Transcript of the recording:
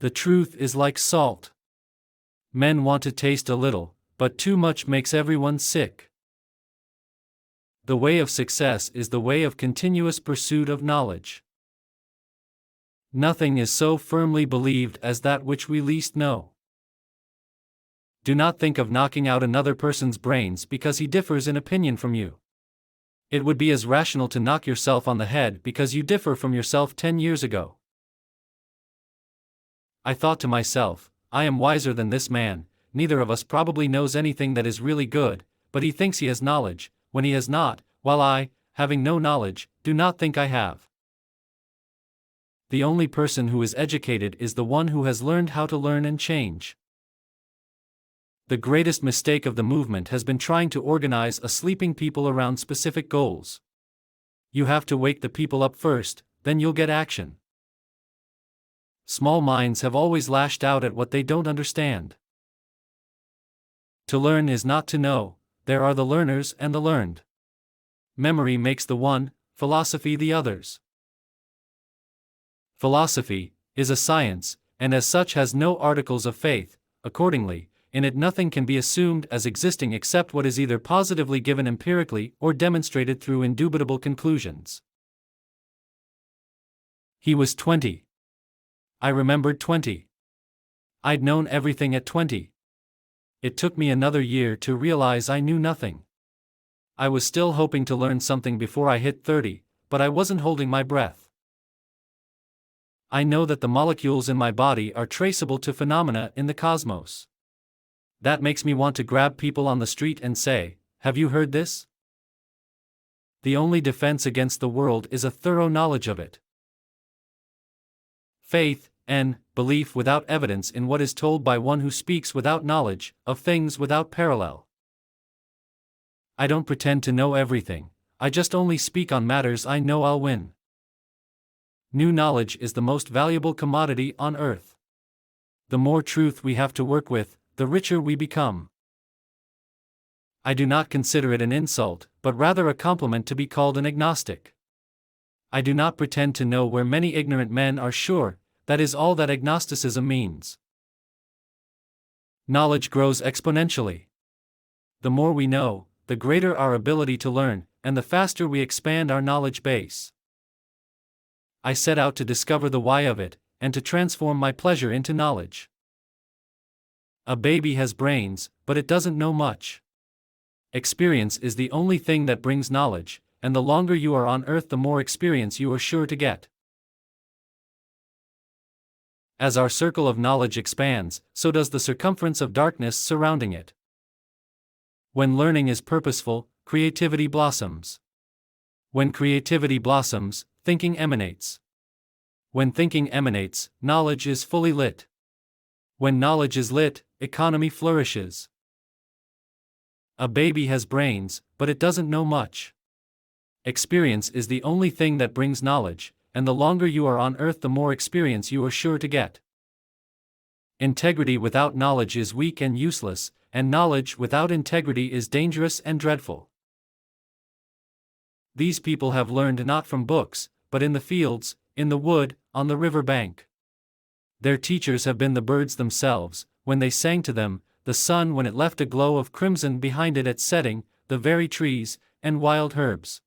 The truth is like salt. Men want to taste a little, but too much makes everyone sick. The way of success is the way of continuous pursuit of knowledge. Nothing is so firmly believed as that which we least know. Do not think of knocking out another person's brains because he differs in opinion from you. It would be as rational to knock yourself on the head because you differ from yourself 10 years ago. I thought to myself, I am wiser than this man. Neither of us probably knows anything that is really good, but he thinks he has knowledge, when he has not, while I, having no knowledge, do not think I have. The only person who is educated is the one who has learned how to learn and change. The greatest mistake of the movement has been trying to organize a sleeping people around specific goals. You have to wake the people up first, then you'll get action. Small minds have always lashed out at what they don't understand. To learn is not to know, there are the learners and the learned. Memory makes the one, philosophy the others. Philosophy is a science, and as such has no articles of faith. Accordingly, in it nothing can be assumed as existing except what is either positively given empirically or demonstrated through indubitable conclusions. He was 20. I remembered 20. I'd known everything at 20. It took me another year to realize I knew nothing. I was still hoping to learn something before I hit 30, but I wasn't holding my breath. I know that the molecules in my body are traceable to phenomena in the cosmos. That makes me want to grab people on the street and say, "Have you heard this?" The only defense against the world is a thorough knowledge of it. Faith, and belief without evidence in what is told by one who speaks without knowledge of things without parallel. I don't pretend to know everything, I just only speak on matters I know I'll win. New knowledge is the most valuable commodity on earth. The more truth we have to work with, the richer we become. I do not consider it an insult, but rather a compliment to be called an agnostic. I do not pretend to know where many ignorant men are sure. That is all that agnosticism means. Knowledge grows exponentially. The more we know, the greater our ability to learn, and the faster we expand our knowledge base. I set out to discover the why of it, and to transform my pleasure into knowledge. A baby has brains, but it doesn't know much. Experience is the only thing that brings knowledge, and the longer you are on earth the more experience you are sure to get. As our circle of knowledge expands, so does the circumference of darkness surrounding it. When learning is purposeful, creativity blossoms. When creativity blossoms, thinking emanates. When thinking emanates, knowledge is fully lit. When knowledge is lit, economy flourishes. A baby has brains, but it doesn't know much. Experience is the only thing that brings knowledge, and the longer you are on earth the more experience you are sure to get. Integrity without knowledge is weak and useless, and knowledge without integrity is dangerous and dreadful. These people have learned not from books, but in the fields, in the wood, on the river bank. Their teachers have been the birds themselves, when they sang to them, the sun when it left a glow of crimson behind it at setting, the very trees, and wild herbs.